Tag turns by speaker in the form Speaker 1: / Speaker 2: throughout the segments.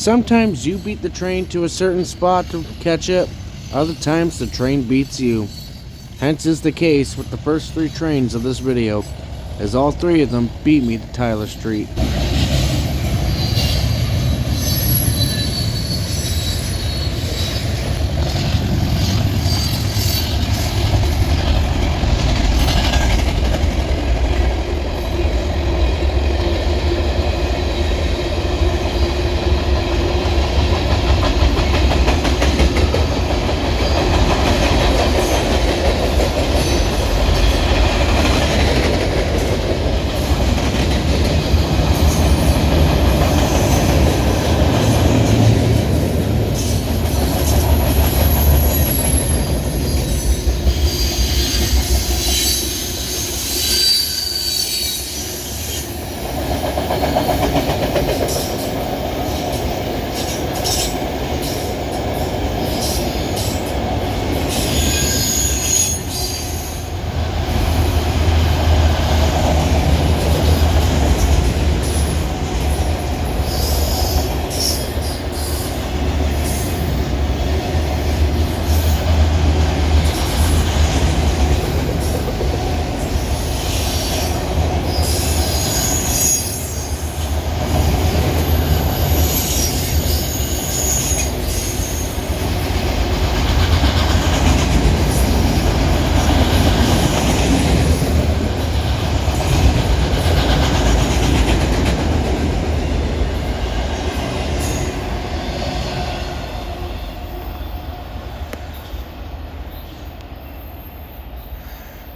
Speaker 1: Sometimes you beat the train to a certain spot to catch it, other times the train beats you. Hence is the case with the first 3 trains of this video, as all 3 of them beat me to Tyler Street.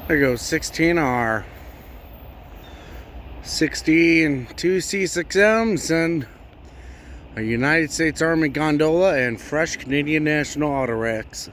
Speaker 1: There goes 16R, 60 and 2 C6Ms, and a United States Army gondola and fresh Canadian National auto racks.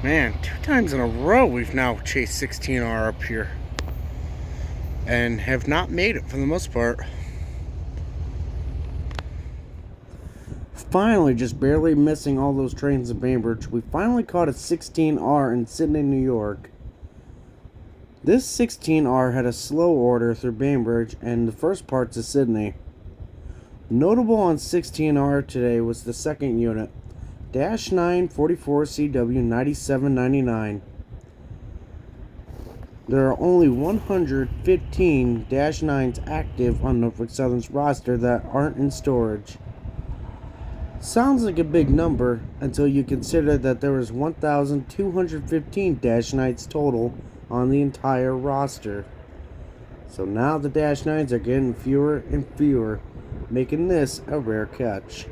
Speaker 1: Man, 2 times in a row we've now chased 16R up here and have not made it for the most part. Finally, just barely missing all those trains in Bainbridge, we finally caught a 16R in Sydney, New York. This 16R had a slow order through Bainbridge and the first parts of Sydney. Notable on 16R today was the second unit, Dash 9 44CW 9799. There are only 115 Dash 9s active on Norfolk Southern's roster that aren't in storage. Sounds like a big number until you consider that there was 1,215 Dash 9s total on the entire roster. So now the Dash 9s are getting fewer and fewer, making this a rare catch.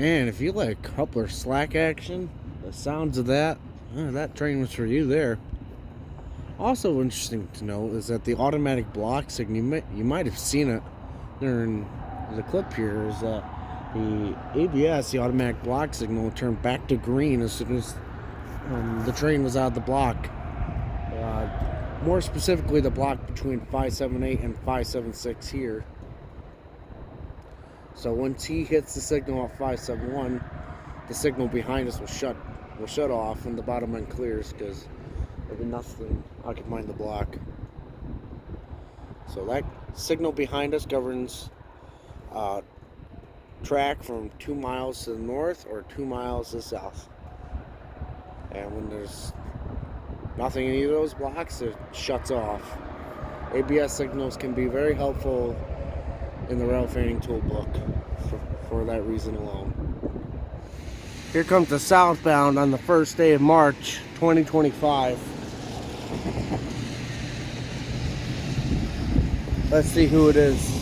Speaker 1: Man, if you like coupler slack action, the sounds of that, that train was for you there. Also interesting to note is that the automatic block signal, you might have seen it during the clip here, is that the ABS, the automatic block signal, turned back to green as soon as the train was out of the block. More specifically, the block between 578 and 576 here. So once he hits the signal at 571, the signal behind us will shut off and the bottom end clears because there'll be nothing occupying the block. So that signal behind us governs track from 2 miles to the north or 2 miles to the south. And when there's nothing in either of those blocks, it shuts off. ABS signals can be very helpful in the rail fanning toolbook for that reason alone. Here comes the southbound on the first day of March 2025. Let's see who it is.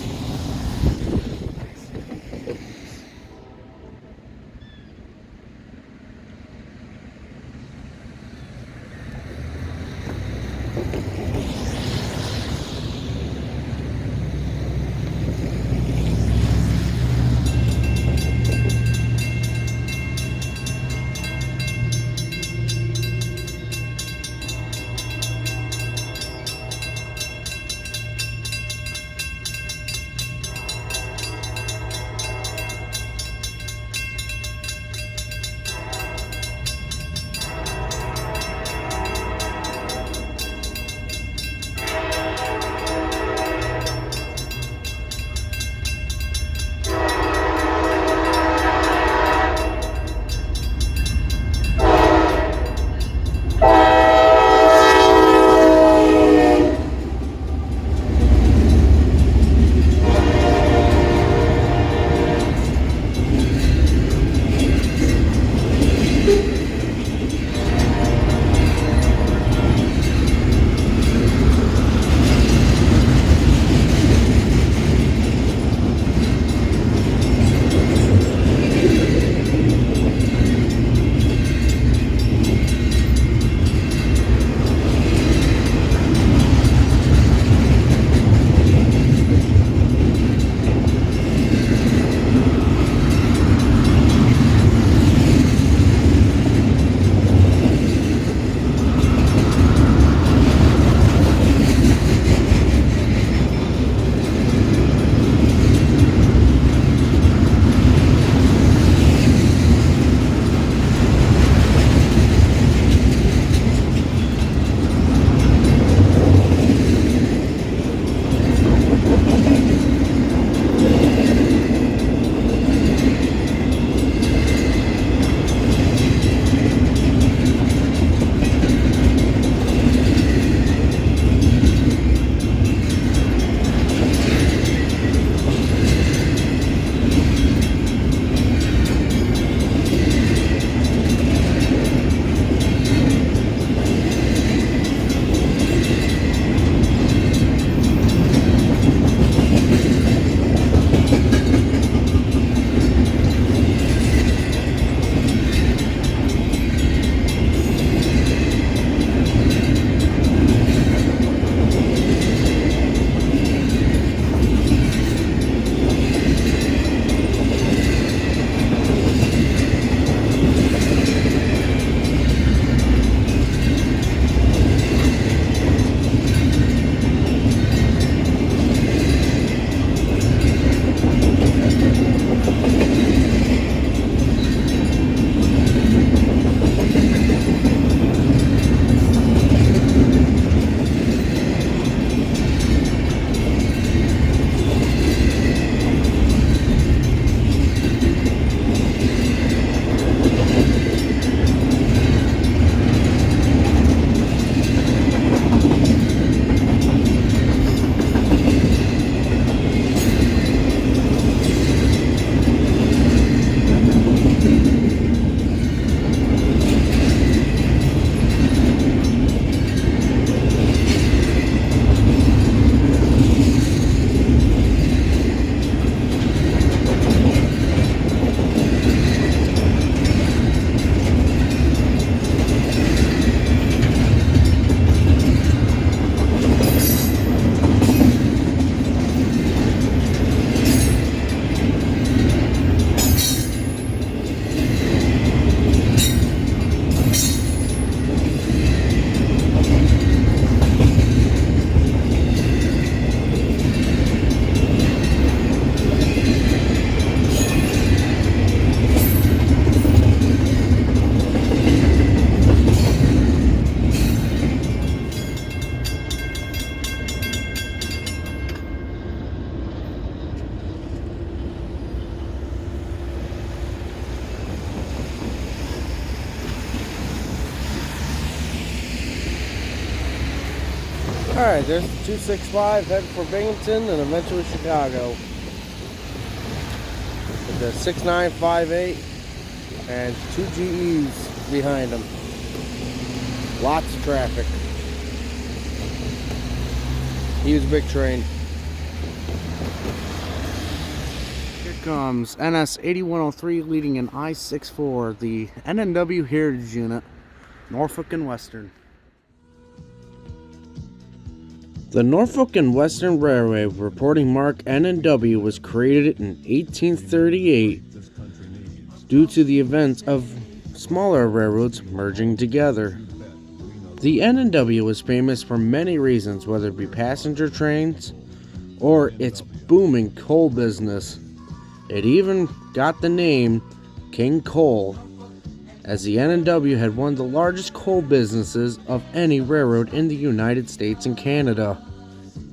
Speaker 1: Alright, there's the 265 heading for Binghamton and eventually Chicago. With the 6958 and 2 GEs behind them. Lots of traffic. Huge big train. Here comes NS 8103 leading an I-64, the NNW Heritage Unit, Norfolk and Western. The Norfolk and Western Railway, reporting mark NNW, was created in 1838 due to the events of smaller railroads merging together. The NNW was famous for many reasons, whether it be passenger trains or its booming coal business. It even got the name King Coal, as the NNW had one of the largest coal businesses of any railroad in the United States and Canada.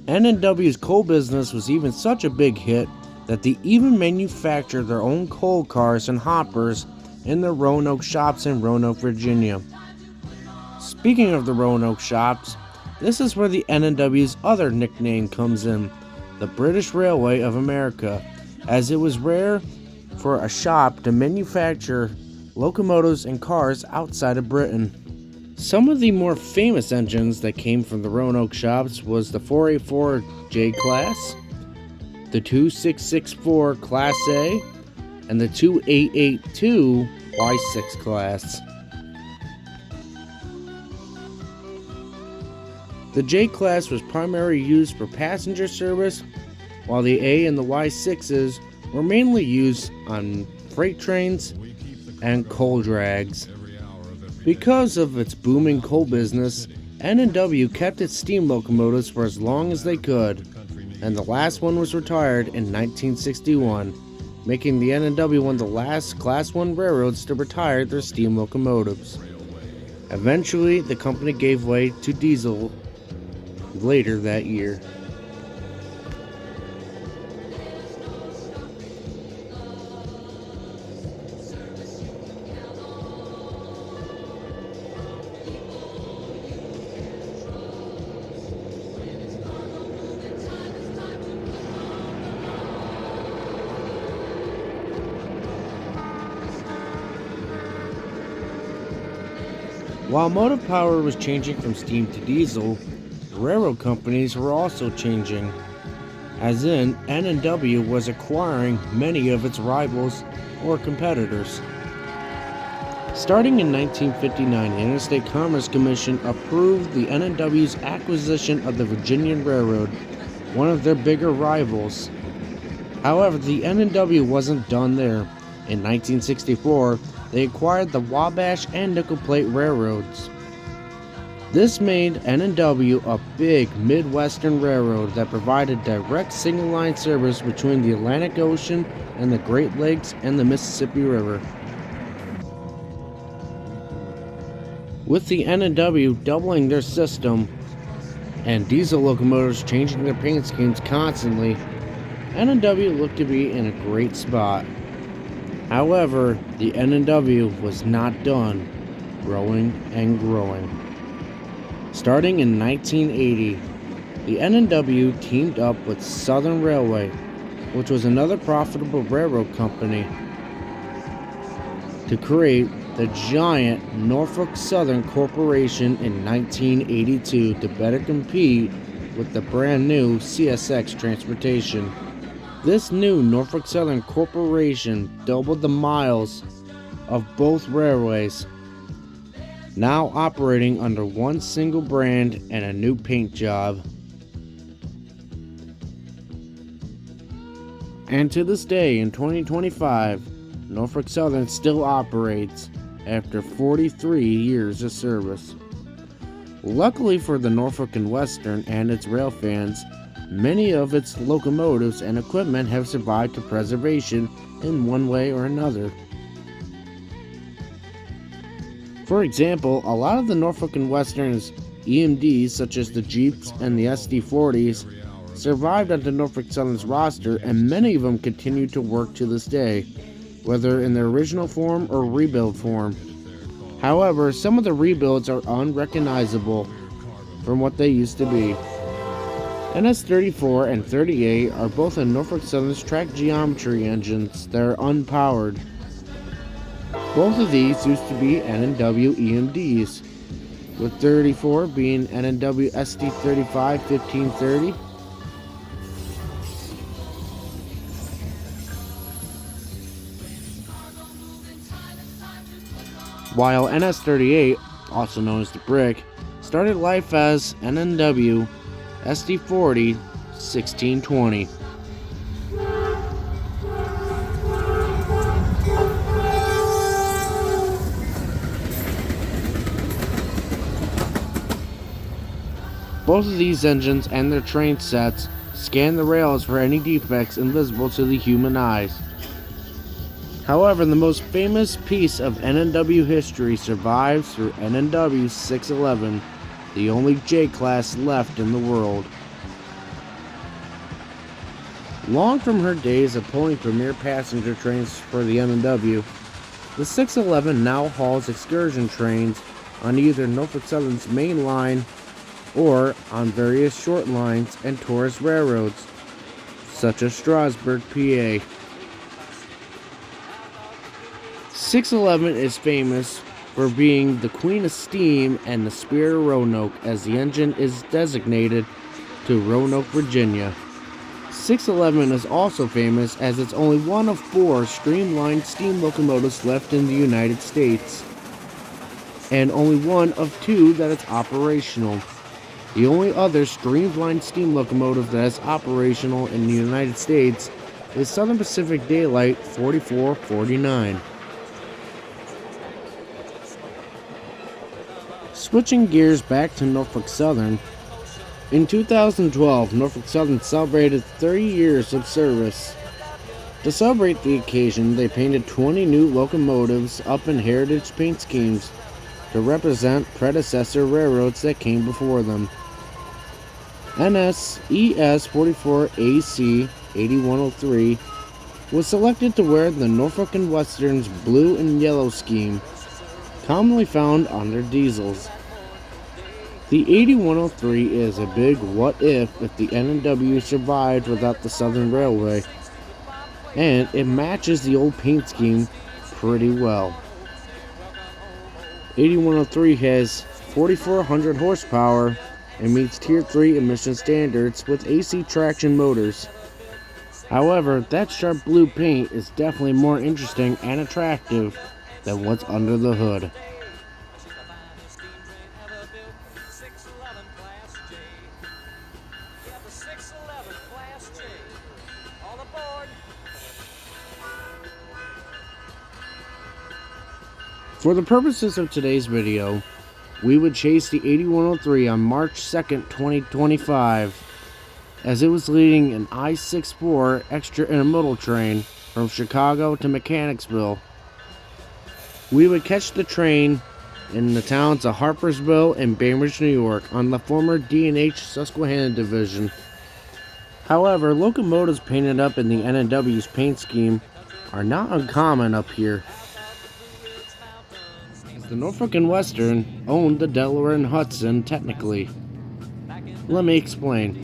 Speaker 1: NNW's coal business was even such a big hit that they even manufactured their own coal cars and hoppers in the Roanoke shops in Roanoke, Virginia. Speaking of the Roanoke shops, this is where the NNW's other nickname comes in, the British Railway of America, as it was rare for a shop to manufacture locomotives and cars outside of Britain. Some of the more famous engines that came from the Roanoke shops was the 484 J Class, the 2664 Class A, and the 2882 Y6 Class. The J Class was primarily used for passenger service, while the A and the Y6s were mainly used on freight trains and coal drags. Because of its booming coal business, NNW kept its steam locomotives for as long as they could, and the last one was retired in 1961, making the NNW one of the last Class 1 railroads to retire their steam locomotives. Eventually, the company gave way to diesel later that year. While motive power was changing from steam to diesel, railroad companies were also changing, as in NNW was acquiring many of its rivals or competitors. Starting in 1959, the Interstate Commerce Commission approved the NNW's acquisition of the Virginian Railroad, one of their bigger rivals. However, the NNW wasn't done there. In 1964, they acquired the Wabash and Nickel Plate Railroads. This made NNW a big Midwestern railroad that provided direct single-line service between the Atlantic Ocean and the Great Lakes and the Mississippi River. With the NNW doubling their system and diesel locomotives changing their paint schemes constantly, NNW looked to be in a great spot. However, the NNW was not done growing and growing. Starting in 1980, the NNW teamed up with Southern Railway, which was another profitable railroad company, to create the giant Norfolk Southern Corporation in 1982 to better compete with the brand new CSX transportation. This new Norfolk Southern Corporation doubled the miles of both railways, now operating under one single brand and a new paint job. And to this day, in 2025, Norfolk Southern still operates after 43 years of service. Luckily for the Norfolk and Western and its rail fans, many of its locomotives and equipment have survived to preservation in one way or another. For example, a lot of the Norfolk and Western's EMDs, such as the Jeeps and the SD40s, survived on the Norfolk Southern's roster, and many of them continue to work to this day, whether in their original form or rebuild form. However, some of the rebuilds are unrecognizable from what they used to be. NS-34 and 38 are both in Norfolk Southern's track geometry engines that are unpowered. Both of these used to be N&W EMDs, with 34 being N&W SD35 1530, while NS-38, also known as the Brick, started life as N&W SD40 1620. Both of these engines and their train sets scan the rails for any defects invisible to the human eyes. However, the most famous piece of N&W history survives through N&W 611, the only J-class left in the world. Long from her days of pulling premier passenger trains for the N&W, the 611 now hauls excursion trains on either Norfolk Southern's main line or on various short lines and tourist railroads, such as Strasburg, PA. 611 is famous for being the Queen of Steam and the Spirit of Roanoke, as the engine is designated to Roanoke, Virginia. 611 is also famous as it's only one of 4 streamlined steam locomotives left in the United States, and only one of 2 that is operational. The only other streamlined steam locomotive that is operational in the United States is Southern Pacific Daylight 4449. Switching gears back to Norfolk Southern, in 2012, Norfolk Southern celebrated 30 years of service. To celebrate the occasion, they painted 20 new locomotives up in heritage paint schemes to represent predecessor railroads that came before them. NS-ES 44AC 8103 was selected to wear the Norfolk Western's blue and yellow scheme, commonly found on their diesels. The 8103 is a big what if the N&W survived without the Southern Railway, and it matches the old paint scheme pretty well. 8103 has 4,400 horsepower and meets Tier 3 emission standards with AC traction motors. However, that sharp blue paint is definitely more interesting and attractive than what's under the hood. For the purposes of today's video, we would chase the 8103 on March 2nd, 2025, as it was leading an I-64 extra intermodal train from Chicago to Mechanicsville. We would catch the train in the towns of Harpersville and Bainbridge, New York, on the former D&H Susquehanna Division. However, locomotives painted up in the N&W's paint scheme are not uncommon up here. The Norfolk and Western owned the Delaware and Hudson technically. Let me explain.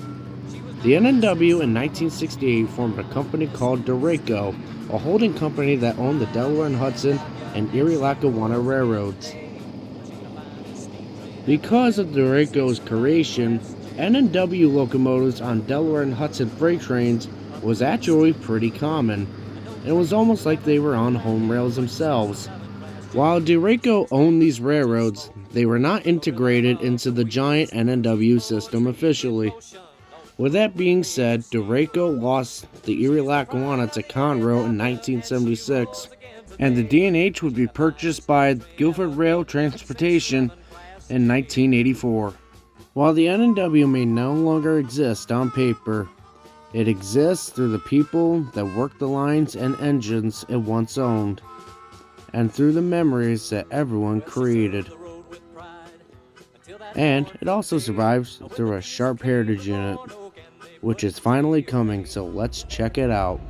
Speaker 1: The N&W in 1968 formed a company called Delaware, a holding company that owned the Delaware and Hudson and Erie-Lackawanna railroads. Because of Delaware's creation, N&W locomotives on Delaware and Hudson freight trains was actually pretty common. It was almost like they were on home rails themselves. While Delaware owned these railroads, they were not integrated into the giant N&W system officially. With that being said, Delaware lost the Erie-Lackawanna to Conroe in 1976, and the D&H would be purchased by Guilford Rail Transportation in 1984. While the N&W may no longer exist on paper, it exists through the people that work the lines and engines it once owned, and through the memories that everyone created. And it also survives through a sharp heritage unit, which is finally coming, so let's check it out.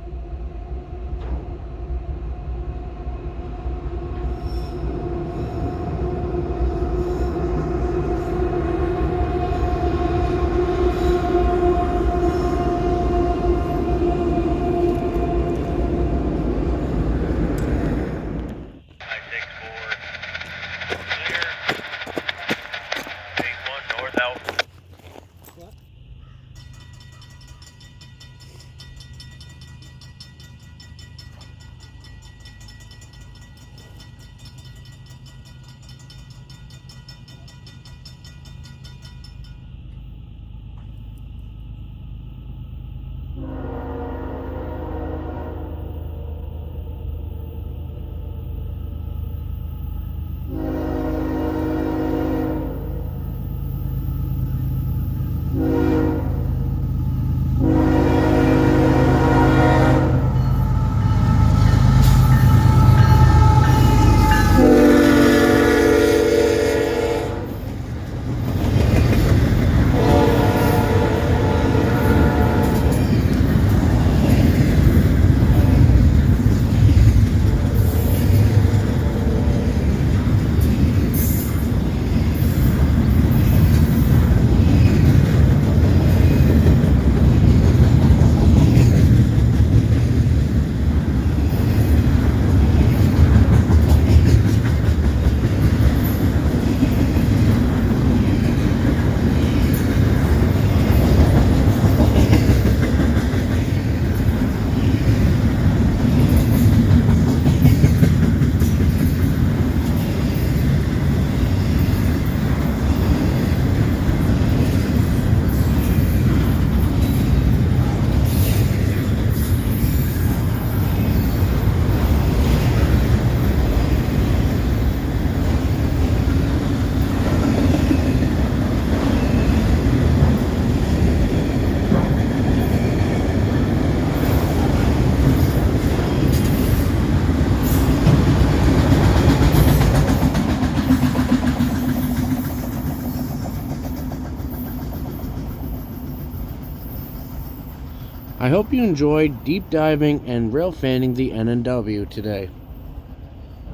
Speaker 1: I hope you enjoyed deep diving and rail fanning the N&W today.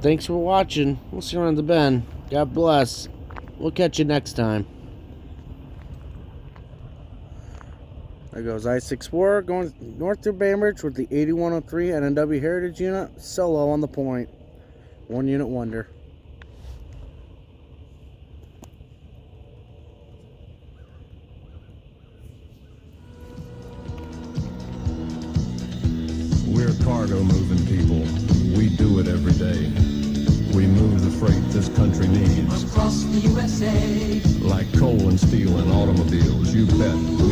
Speaker 1: Thanks for watching. We'll see you around the bend. God bless. We'll catch you next time. There goes I-64 going north through Bainbridge with the 8103 N&W Heritage Unit solo on the point. 1 unit wonder.
Speaker 2: We're cargo moving people. We do it every day. We move the freight this country needs.
Speaker 3: Across the USA.
Speaker 2: Like coal and steel and automobiles, you bet.